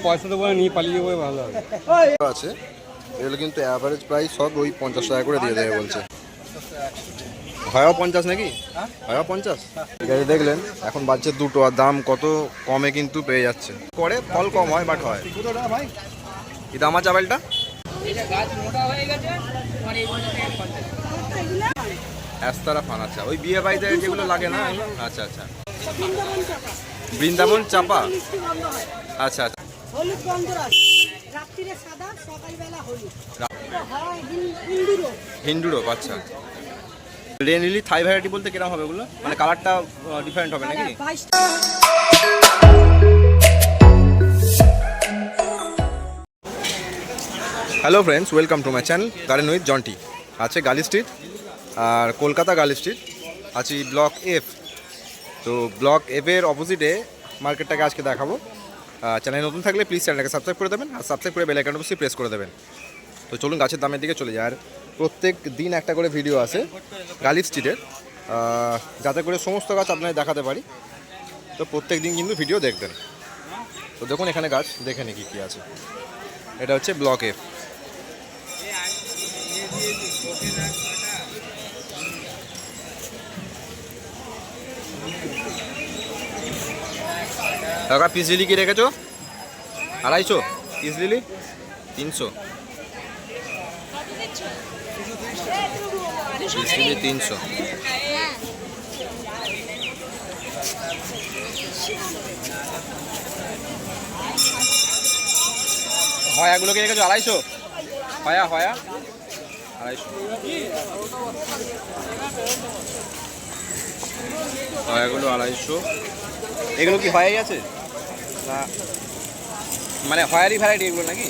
পয়সা দেবো নিয়ে পালিয়ে যাবো ভালো আছে। এগুলো কিন্তু অ্যাভারেজ প্রাইস সব ওই 50 টাকা করে দিয়ে দেবে বলছে। হয় 50 নাকি? হয় 50। ঠিক আছে, দেখলেন এখন বাচ্চার দুটো, আর দাম কত কমে কিন্তু পেয়ে যাচ্ছে। করে ফল কম হয় বাট হয়। কি দাম আছে আপেলটা? অ্যাস্তারা ফান, আচ্ছা ওই বিয়ে বাড়িতে যেগুলো লাগে না? আচ্ছা আচ্ছা, বৃন্দাবন চাপা, আচ্ছা আচ্ছা। হলুদ গন্ধরাজ, রাত্রিরে সাদা, সকালবেলা হলুদ। হিন্দুরও, আচ্ছা। রেন লিলি থাই ভ্যারাইটি বলতে কিরকম হবে ওগুলো? মানে কালারটা ডিফারেন্ট হবে নাকি? Hello friends, welcome to my channel garden with Jonty. আছে গার্লি স্ট্রিট, আর কলকাতা গার্লি স্ট্রিট আছি ব্লক এফ। তো ব্লক এফের অপোজিটে মার্কেটটাকে আজকে দেখাবো। চ্যানেল নতুন থাকলে প্লিজ চ্যানেলটাকে সাবস্ক্রাইব করে দেবেন, আর সাবস্ক্রাইব করে বেল আইকনটা অবশ্যই প্রেস করে দেবেন। তো চলুন গাছের দামের দিকে চলে যায়। আর প্রত্যেক দিন একটা করে ভিডিও আছে গার্লি স্ট্রিটের, যাতে করে সমস্ত গাছ আপনাদের দেখাতে পারি। তো প্রত্যেক দিন কিন্তু ভিডিও দেখবেন। তো দেখুন এখানে গাছ দেখে নি কী আছে। এটা হচ্ছে ব্লক এফ। কাকা পিস লিলি কি রেখেছো? 250 পিস লিলি, 300 পিস লিলি, 300। হয়াগুলো কি রেখেছো? 250 হয়া, 250 হয়াগুলো 250। এগুলো কি হয়াই আছে না, মানে হয়ারই ভ্যারাইটি এগুলো নাকি?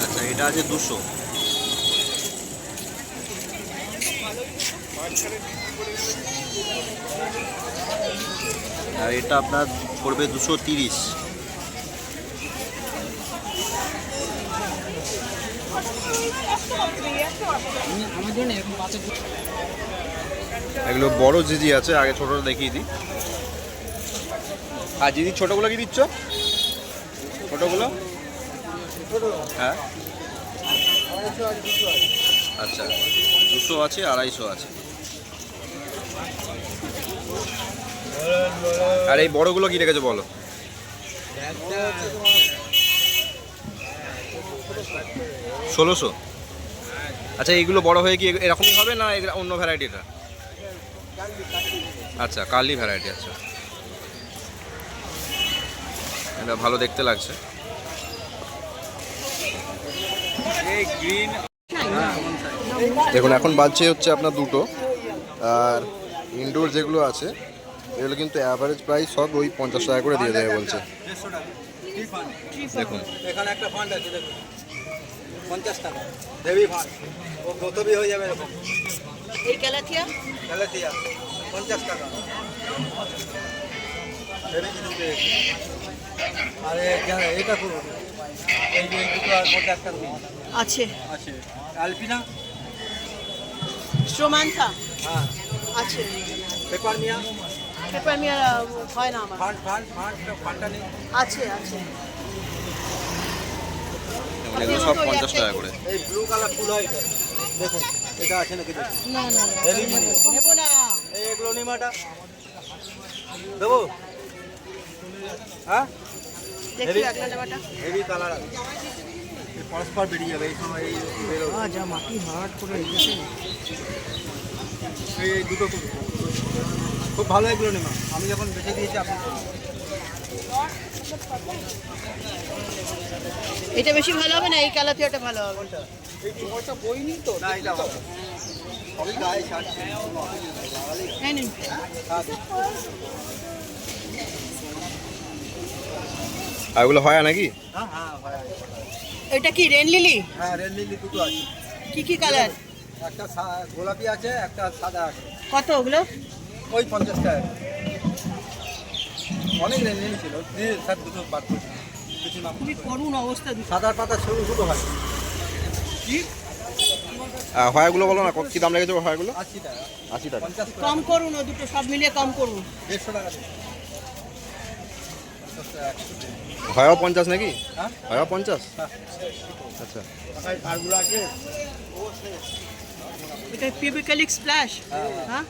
আচ্ছা, এটা আছে 200। আর এটা আপনার পড়বে 230। এগুলো বড় জিজি আছে, আগে ছোটটা দেখিয়ে দিই। আর জিজি ছোটগুলো কি দিচ্ছ? ছোটগুলো হ্যাঁ, আচ্ছা 200 আছে, 250 আছে। আর এই বড়গুলো কি রেখেছো বলো? 1600। আচ্ছা, এইগুলো বড় হয়ে কি এরকমই হবে না অন্য ভ্যারাইটিটা? আচ্ছা, কার্লি ভ্যারাইটি। আচ্ছা, এটা ভালো দেখতে লাগছে। দেখুন এখন বাজছে হচ্ছে আপনার 2টো। আর ইনডোর যেগুলো আছে এগুলো কিন্তু অ্যাভারেজ প্রাইস সব ওই 50 টাকা করে দিয়ে দেবে বলছে। দেখুন এখানে একটা ফান্ড আছে, দেখুন 50 টাকা দেবী ফান্ড, ও গতবি হয়ে যাবে এরকম। এই ক্যালাথিয়া 50 টাকা। আরে এটা করুন, এই যে দুটো আর মধ্যে একটা আছে আছে আলপিনা, স্ট্রোমান্থা হ্যাঁ আছে। পেপারমিয়া, পেপারমিয়া হয় না আমার। ফান্ডটা নেই। আছে। এগুলো সব 50 টাকা করে। এই ব্লু কালার ফুল হয় এটা, দেখুন এটা আছে নাকি দেখুন। না নেব না। এই এগুলো নিমাটা দেবো, হ্যাঁ দেখি একটা নেবাটা। হেভি কালার আছে, পরস্পর বেরিয়ে যাবে এই সময়। এই যা মাটি হার্ড করে রেখেছে। এই দুটো খুব ভালো এগুলো নিমা, আমি যখন বেছে দিয়েছি আপনি। এটা বেশি ভালো হবে না এই ক্যালাথিয়াটা ভালো হবে? এই তোমারটা বই নি তো না, এটা হবে সবই গায়ে ছাড়ছে। হ্যাঁ নিন। আর ওগুলো হয় নাকি? হ্যাঁ হয়। এটা কি রেন লিলি? হ্যাঁ রেড লিলি দুটো আছে। কি কালার? একটা গোলাপি আছে, একটা সাদা আছে। কত ওগুলো? ওই 50 টাকা। অনেক রেড লিলি ছিল, স্যার দুটো বাদ করছি। খুবই করুণ অবস্থা। সাদার পাতা সরু ছোটো হয়। হয়াগুলো বলো না, কী দাম লেগেছে হয়াগুলো? 80 টাকা। 80 টাকা। 50 কম করুন, ও দুটো সব মিলিয়ে কম করুন। 150 টাকা। হয়ও 50 নাকি? হ্যাঁ হয়ও 50? হ্যাঁ। আচ্ছা আরগুলো আছে এটা পিবিক্যালিক স্প্ল্যাশ। হ্যাঁ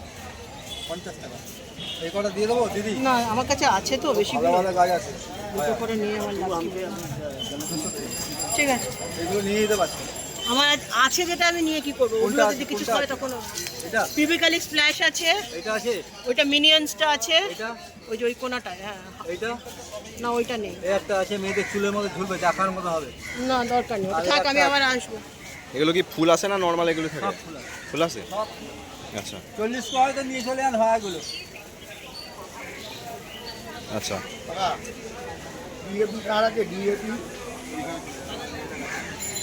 50 টাকা। এই কটা দিয়ে দেবো দিদি? না আমার কাছে আছে তো বেশি ভালো ভালো গাছ আছে, দুটো করে নিয়ে আমার লাগবে। ঠিক আছে, এগুলো নিয়ে যেতে পারছি। আমার আছে যেটা আমি নিয়ে কি করবো, ওগুলো কোনটা- যদি কিছু কোনটা? করে তখন এটা পিবিক্যালিক স্প্ল্যাশ আছে, এটা আছে, ওইটা মিনিয়ন্সটা আছে, এটা ওই যে ওই কোনাটায়। হ্যাঁ এইটা, না ওইটা নেই, এই একটা আছে মেয়েদের চুলের মধ্যে ঝুলবে, দেখার মতো হবে। না দরকার নেই, ওটা থাক, আমি আবার আসবো। এগুলো কি ফুল আসে না নর্মাল এগুলো থাকে? সব ফুল আছে, ফুল আসে? সব আচ্ছা 40 টাকা তো নিয়ে চলে আন ভাড়াগুলো। আচ্ছা ডিএপি কার আছে? ডিএপি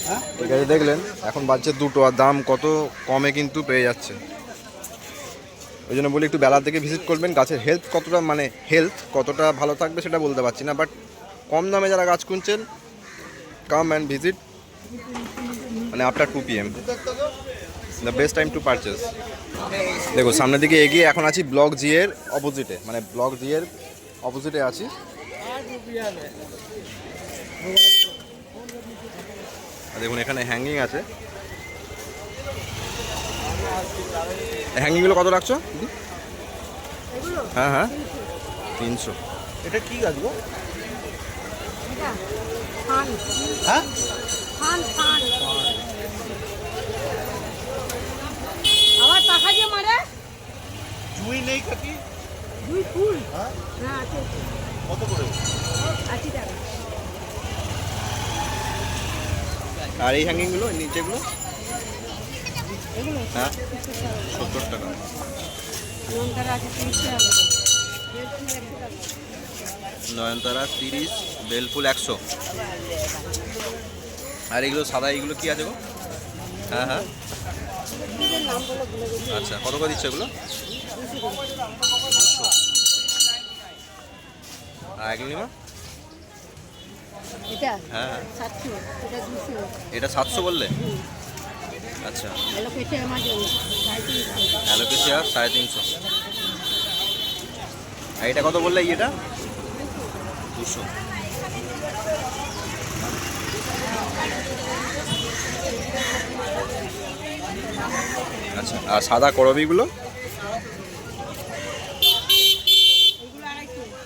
হ্যাঁ ঠিক আছে, দেখলেন এখন বাচ্চা দুটো, আর দাম কত কমে কিন্তু পেয়ে যাচ্ছে। ওই জন্য বলি একটু বেলার দিকে ভিজিট করবেন। গাছের হেলথ কতটা ভালো থাকবে সেটা বলতে পারছি না, বাট কম দামে যারা গাছ কিনছেন, come and visit after 2 PM the best time to purchase. দেখো সামনের দিকে এগিয়ে এখন আছি ব্লক জি এর অপোজিটে, ব্লক জি এর অপোজিটে আছি। দেখুন এখানে হ্যাঙ্গিং আছে। হ্যাঙ্গিংগুলো কত রাখছো? হ্যাঁ হ্যাঁ 300। এটা কি গাছ গো? এটা ফান, হ্যাঁ ফান ফান আবার পাখা দিয়ে মারে। জুই নেই কাকি? দুই ফুল, হ্যাঁ হ্যাঁ আছে, কত করে? 80 টাকা। আর এই হ্যাঙ্গিংগুলো নিচেগুলো? এগুলো হ্যাঁ 70 টাকা। লঙ্কার আছে 30 টাকা, বেলফুল 100 টাকা। নয়নতারা 30, বেলফুল 100। আর এগুলো সাদা, এগুলো কি আছে গো? হ্যাঁ হ্যাঁ ফুলের নামগুলো ভুলে গেছি। আচ্ছা, কত করে দিচ্ছে এগুলো? 200। আর এগুলো নিমা? এটা হ্যাঁ হ্যাঁ 700, এটা 200, এটা 700 বললে? আচ্ছা, অ্যালোকেশন আমার জন্য 350। অ্যালোকেশিয়া 350। আর এটা কত বললে? এটা 200। আচ্ছা, আর সাদা করবিগুলো? এগুলো 250।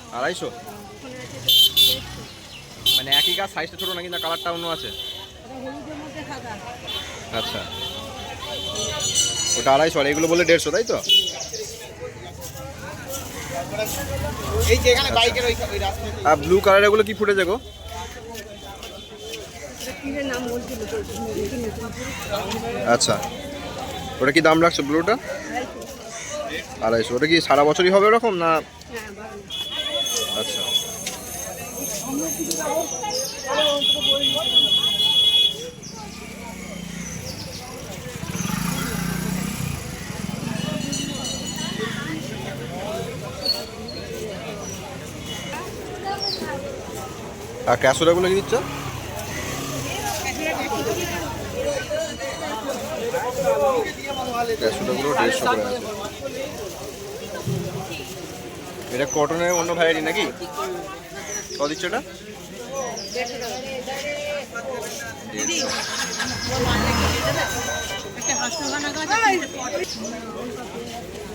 250? ওখানে আছে 150। একই গাছ, সাইজটা ছোটো নাকি না কালারটা অন্য আছে? এটা হলুদের মধ্যে সাদা। আচ্ছা, ওটা 250, আর এগুলো বলে 150, তাই তো? এই যে এখানে বাইকের ওই রাস্তায় আর ব্লু কালার এগুলো কি ফুটেছে গো? এটা কিনের নাম বলছিল তো, দেখি নতুন ফুল। আচ্ছা, ওটা কি দাম রাখছো ব্লুটা? 250। ওটা কি সারা বছরই হবে ওরকম না? হ্যাঁ ভালো। আচ্ছা, আর ক্যাসোলাগুলো কি দিচ্ছ? ক্যাসোলাগুলো 150 করে আছে। এটা কটনের অন্য ভ্যারাইটি নাকি? কত দিচ্ছ এটা? 150। একটা হাসনাবানা গাছ আছে।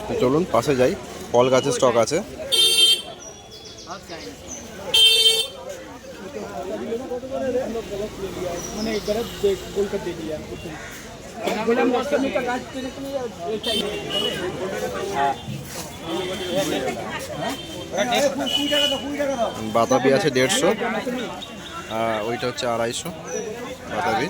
তো চলুন পাশে যাই, ফল গাছের স্টক আছে। মানে একবারে গোলকা দিয়ে দিলাম গোলাম মৌসুমি का गाछ के বাতাবি আছে 150, ওইটা হচ্ছে 250 বাতাবি।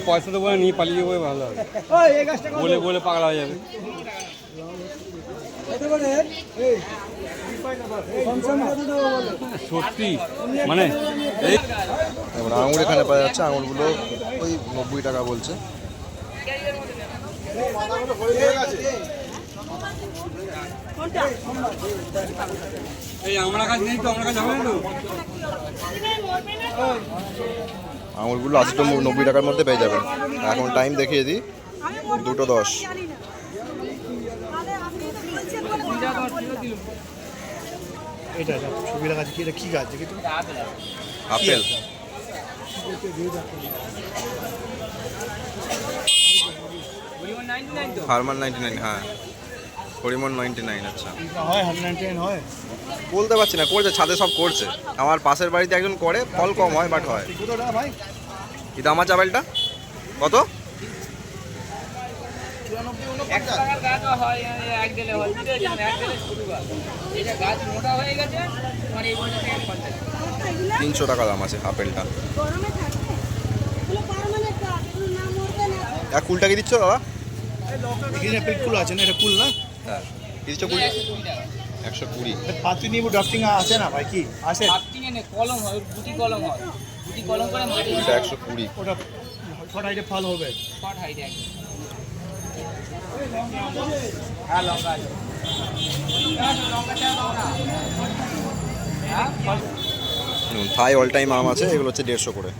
পয়সা তো বলে নিয়ে পালিয়ে যাবো, ভালো হবে। বলে বলে পাগলা হয়ে যাবে। সত্যি মানে এই এবার আঙুর এখানে পাওয়া যাচ্ছে, আঙুরগুলো ওই 90 টাকা বলছে। এই আমরা কাজ নেই তো, আমরা কাজ হবে না তো। আঙুরগুলো 80 to 90 টাকার মধ্যে পেয়ে যাবেন। এখন টাইম দেখিয়ে দিই, 2:10। এটা ছবি লাগা কি, এটা কি গাছ দেখি তো? আপেল হারমান 99, হ্যাঁ পরিমন 99। আচ্ছা হয় 199 হয়। বলতে পারছি না, করছে ছাদে সব করছে। আমার পাশের বাড়িতে একজন করে, ফল কম হয় বাট হয়। কত টাকা ভাই? এটা আমার চাবেলটা কত? 300 টাকা দাম আছে আপেলটা। গরমে থাকে এগুলো পার্মানেন্ট গাছ, এগুলো না মরবে না। এক কুলটা কি দিচ্ছ দাদা? এখানে পেট কুল আছে না, এটা কুল না? হ্যাঁ কি দিচ্ছ? 120। পাতি নিবু ড্রাফটিং আছে না ভাই, কি আছে? কলম হয়, গুটি কলম হয়, গুটি কলম করে মাটি এটা 120। ওটা ছট হাইটে ফল হবে। শর্ট হাইট একদম। হ্যাঁ লঙ্কা আছে। থাই অল টাইম আম আছে, এগুলো হচ্ছে 150 করে।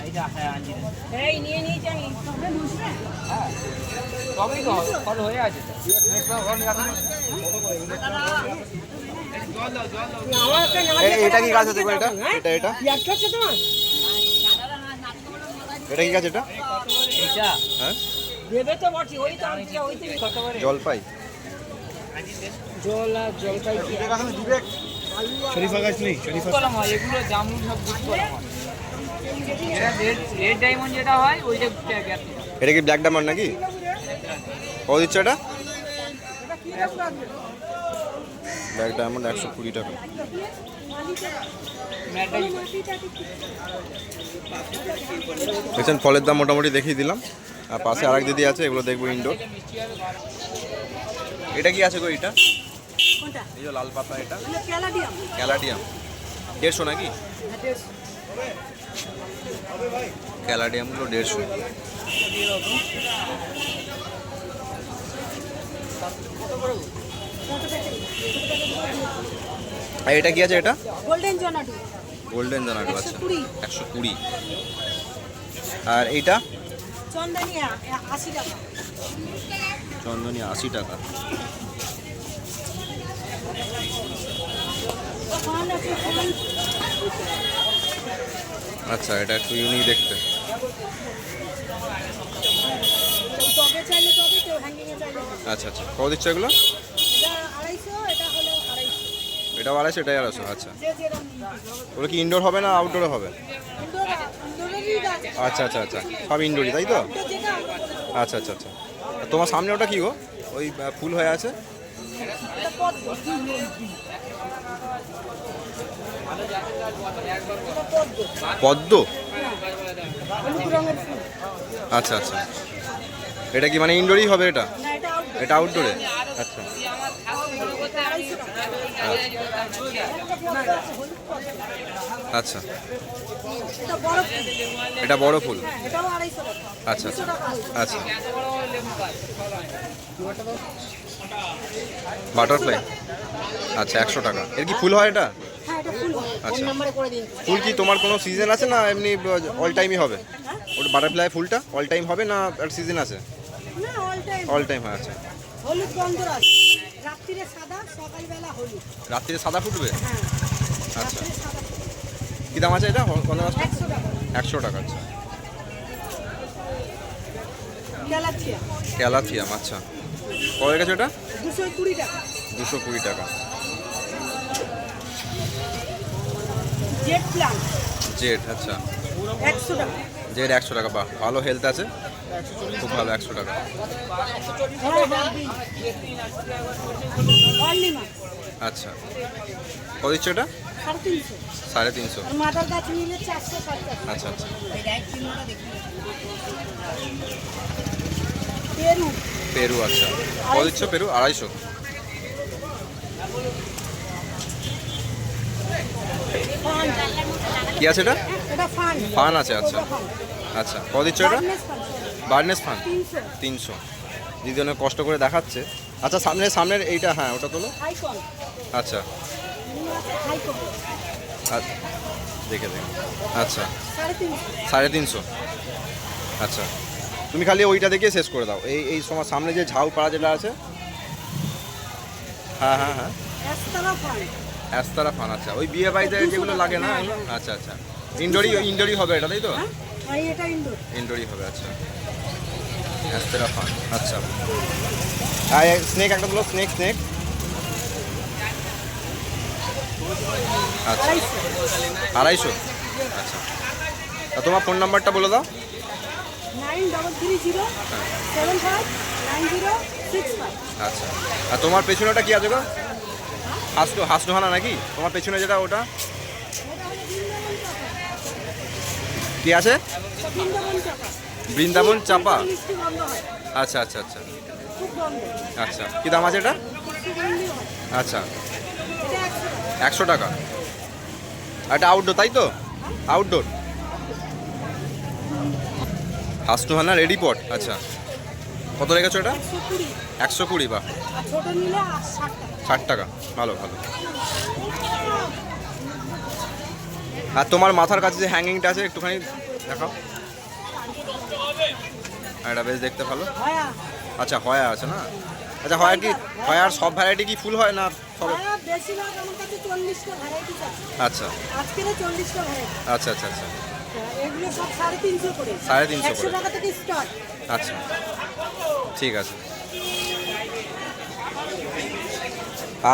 এইটা হ্যাঁ আঞ্জির। এই নিয়ে নিয়ে যাই তবে বুঝবে। হ্যাঁ তবেই তো ফল হয়ে আছে তো। এটা কি গাছ আছে গো? এটা এটা এটা একটা আছে তোমার? এটা কি গাছ এটা? এইটা হ্যাঁ দেবে তো বটি, ওই তো আমি ওই তো কত করে? জলপাই। জল আর জলপাই কি শরীফা গাছ নেই? শরীফা কলম হয়, এগুলো জামরুল সব গুটি কলম হয়। এটা রেড ডায়মন্ড যেটা হয় ওইটা গ্যাপ। এটা কি ব্ল্যাক ডায়মন্ড নাকি? কত দিচ্ছ এটা? ব্ল্যাক ডায়মন্ড 120 টাকা। দেখছেন ফলের দাম মোটামুটি দেখিয়ে দিলাম। আর পাশে আরেক দিদি আছে, এগুলো দেখবো ইনডোর। এটা কি আছে গো? এটা কোনটা? এই যে লাল পাতা, এটা মানে প্যালাডিয়াম। ক্যালাডিয়াম 150 নাকি? ক্যালাডিয়ামগুলো 150। আর এটা কি আছে? এটা গোল্ডেন জনাটু গোল্ডেন জানাটো আছে 120। 120। আর এইটা চন্দনিয়া 80 টাকা। চন্দনী 80 টাকা। পান আছে পান। আচ্ছা এটা একটু ইউনিক দেখতে। তবে চাইলে তবে, কেউ হ্যাঙ্গিং এ চাইলে। আচ্ছা আচ্ছা কত দিচ্ছে এগুলো? এটা 250, এটা হলো 250। এটা 250, এটাই 250। আচ্ছা যে যেরকম নিবে। ওগুলো কি ইনডোর হবে না আউটডোরে হবে? ইন্দোরেরই গাছ। আচ্ছা আচ্ছা আচ্ছা সব ইনডোরই তাই তো? এটা যেটা আমরা বলি, আচ্ছা আচ্ছা আচ্ছা। আর তোমার সামনে ওটা কি গো? ওই ফুল হয়ে আছে? এটা পদ্ম। পদ্ম। হলুদ রঙের ফুল। আচ্ছা আচ্ছা এটা কি মানে ইনডোরই হবে এটা? না এটা আউটডোর। এটা আউটডোরে? আচ্ছা আচ্ছা এটা বড় ফুল। এটা বড় ফুল। হ্যাঁ, এটাও 250 টাকা। আচ্ছা আচ্ছা 200 টাকা হলুদ। আচ্ছা বাটারফ্লাই। আচ্ছা 100 টাকা। এর কি ফুল হয় এটা? হ্যাঁ এটা ফুল হয়। আচ্ছা। ফোন নম্বরে করে দিন। ফুল কি তোমার কোনো সিজন আছে না এমনি অল টাইমই হবে? হ্যাঁ? ওটা বাটারফ্লাই ফুলটা অল টাইম হবে না আর সিজন আছে? না অল টাইম। অল টাইম হয়। আচ্ছা হলুদ গন্ধ আছে। রাত্রিরে সাদা, সকালবেলা হলুদ। রাত্রিরে সাদা ফুটবে? হ্যাঁ। আচ্ছা রাত্রিরে সাদা। কী দাম আছে এটা কত মাসটা? 100 টাকা। 100 টাকা। আচ্ছা গ্যালাক্সিয়া ক্যালাথিয়াম। আচ্ছা কত গেছে এটা? 220 টাকা। 220 টাকা। Jet plant Z. আচ্ছা 100 টাকা। জেড 100 টাকা। বাহ ভালো হেলথ আছে, খুব ভালো। 100 টাকা। হ্যাঁ হ্যাঁ অনলি মাছ আচ্ছা কত দিচ্ছ এটা? 350। 350। আর মাদার গাছ নিলে 450 টাকা। আচ্ছা আচ্ছা পেরু পেরু। আচ্ছা কত দিচ্ছ পেরু? 250। ফান। কি আছে এটা? এটা ফান। ফান আছে। আচ্ছা আচ্ছা কত দিচ্ছ এটা? Barnes fun, sorry। Barnes fun 300। 300। দিদি অনেক কষ্ট করে দেখাচ্ছে। আচ্ছা সামনের এইটা, হ্যাঁ ওটা তোলো। হাইকন। আচ্ছা হাইকন। আচ্ছা দেখে দেখে আচ্ছা 350 350। আচ্ছা তুমি খালি ওইটা দেখে শেষ করে দাও। এই সময় সামনে যে ঝাউ পাড়া যেটা আছে, হ্যাঁ হ্যাঁ হ্যাঁ, একতলা ফান অ্যাস্তারা ফান। আচ্ছা ওই বিয়ে বাড়িতে যেগুলো লাগে না এগুলো? আচ্ছা আচ্ছা, ইনডোরই হবে এটা, তাই তো? হ্যাঁ ভাই এটা ইনডোর ইনডোরই হবে। আচ্ছা অ্যাস্তারা ফান। আচ্ছা আর স্নেক একটা বলো, স্নেক। আচ্ছা 250। আচ্ছা আর তোমার ফোন নাম্বারটা বলে দাও। 9330759065। আচ্ছা আর তোমার পেছনেটা কি আছে গো? হাসনুহানা নাকি তোমার পেছনে যেটা, ওটা কি আছে? বৃন্দাবন চাপা। মিষ্টি গন্ধ হয়, আচ্ছা আচ্ছা আচ্ছা খুব গন্ধ। আচ্ছা কি দাম আছে এটা? সুগন্ধি হয়। আচ্ছা এটা 100 টাকা। 100 টাকা। আর এটা আউটডোর, তাই তো? আউটডোর হাসনুহানা রেডি পট। আচ্ছা কত রেখেছো এটা? 120। 120। বাহ, আর ছোট নিলে 60 টাকা। 60 টাকা। ভালো ভালো। আর তোমার মাথার কাছে যে হ্যাঙ্গিংটা আছে একটুখানি দেখাও। আর এটা বেশ দেখতে ভালো। হ্যাঁ আচ্ছা হয়া আছে না? আচ্ছা হয়া কি, হয়ার সব ভ্যারাইটি কি ফুল হয় না সব? হ্যাঁ বেশিরভাগ আমার কাছে 40টা ভ্যারাইটিস আছে। আচ্ছা আজকে 40টা ভ্যারাইটি। আচ্ছা আচ্ছা আচ্ছা এগুলো সব 350 করে। 350 করে। 100 টাকা থেকে স্টার্ট। আচ্ছা ঠিক আছে।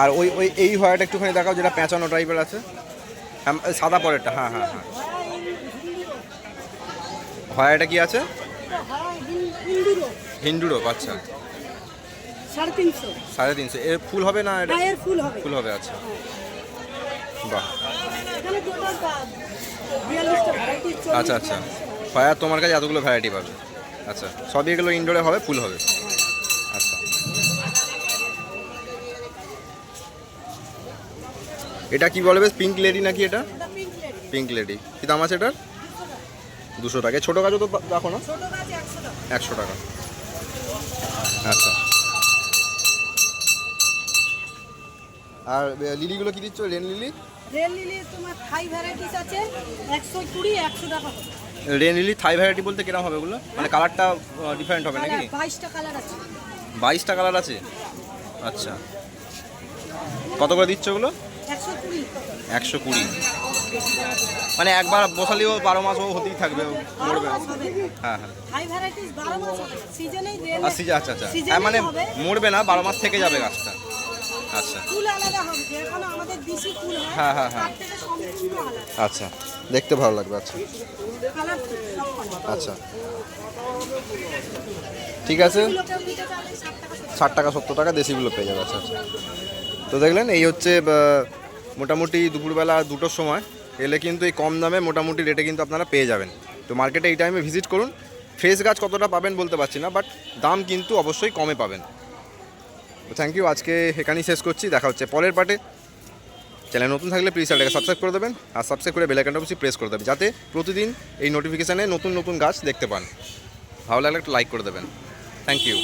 আর ওই এই হয়াটা একটুখানি দেখাও যেটা পেঁচানো টাইপের আছে। হ্যাঁ সাদা পরেরটা, হ্যাঁ হ্যাঁ হ্যাঁ। হয়াটা কি আছে? ইন্ডিগো হিন্দুরও। আচ্ছা 350। 350। এর ফুল হবে না এটা? গায়ের ফুল হবে। ফুল হবে। আচ্ছা বাহ। এখানে টোটাল 42টা ভ্যারাইটি। আচ্ছা আচ্ছা হয়া তোমার কাছে এতগুলো ভ্যারাইটি পাবে। আচ্ছা সবই এগুলো ইনডোরে হবে, ফুল হবে। আচ্ছা এটা কি বলবে, পিঙ্ক লেডি নাকি এটা? পিঙ্ক লেডি কি দাম আছে এটার? 200 টাকা। ছোটো গাছও তো দেখো না? ছোট গাছ 100 টাকা। 100 টাকা। আচ্ছা আর লিলিগুলো কি দিচ্ছ? Rain lily? রেল লিলি তোমার থাই ভ্যারাইটিস আছে 120 100 টাকা করে। রেন লিলি থাই ভ্যারাইটি বলতে কিরকম হবে ওগুলো? মানে কালারটা ডিফারেন্ট হবে নাকি? 22টা কালার আছে। 22টা কালার আছে। আচ্ছা কত করে দিচ্ছ ওগুলো? 120। 120। মানে একবার বসালেও 12 মাসও হতেই থাকবে, মরবে। হ্যাঁ হ্যাঁ থাই ভ্যারাইটিস 12 মাস হবে। সিজনেই রেল। আচ্ছা আচ্ছা হ্যাঁ মানে মরবে না, 12 মাস থেকে যাবে গাছটা। আচ্ছা ফুল আলাদা হবে, যেখানে আমাদের দেশি ফুল হয় হ্যাঁ হ্যাঁ হ্যাঁ তার থেকে সম্পূর্ণ আলাদা। আচ্ছা দেখতে ভালো লাগবে। আচ্ছা কালার ফুল সব কটা। আচ্ছা ঠিক আছে। এগুলো কেউ নিতে চাইলে 60 টাকা 60 টাকা 70 টাকা দেশিগুলো পেয়ে যাবে। আচ্ছা আচ্ছা তো দেখলেন এই হচ্ছে মোটামুটি দুপুরবেলা 2টোর সময় এলে কিন্তু এই কম দামে মোটামুটি রেটে কিন্তু আপনারা পেয়ে যাবেন। তো মার্কেটে এই টাইমে ভিজিট করুন। ফ্রেশ গাছ কতটা পাবেন বলতে পারছি না, বাট দাম কিন্তু অবশ্যই কমে পাবেন। তো থ্যাংক ইউ, আজকে এখানেই শেষ করছি। দেখা হচ্ছে পরের পার্টে। চ্যানেল নতুন থাকলে প্লিজ চ্যানেলটাকে সাবস্ক্রাইব করে দেবেন, আর সাবস্ক্রাইব করে বেল আইকনটা অবশ্যই প্রেস করে দেবেন, যাতে প্রতিদিন এই নোটিফিকেশানে নতুন নতুন গাছ দেখতে পান। ভালো লাগলে একটা লাইক করে দেবেন। Thank you.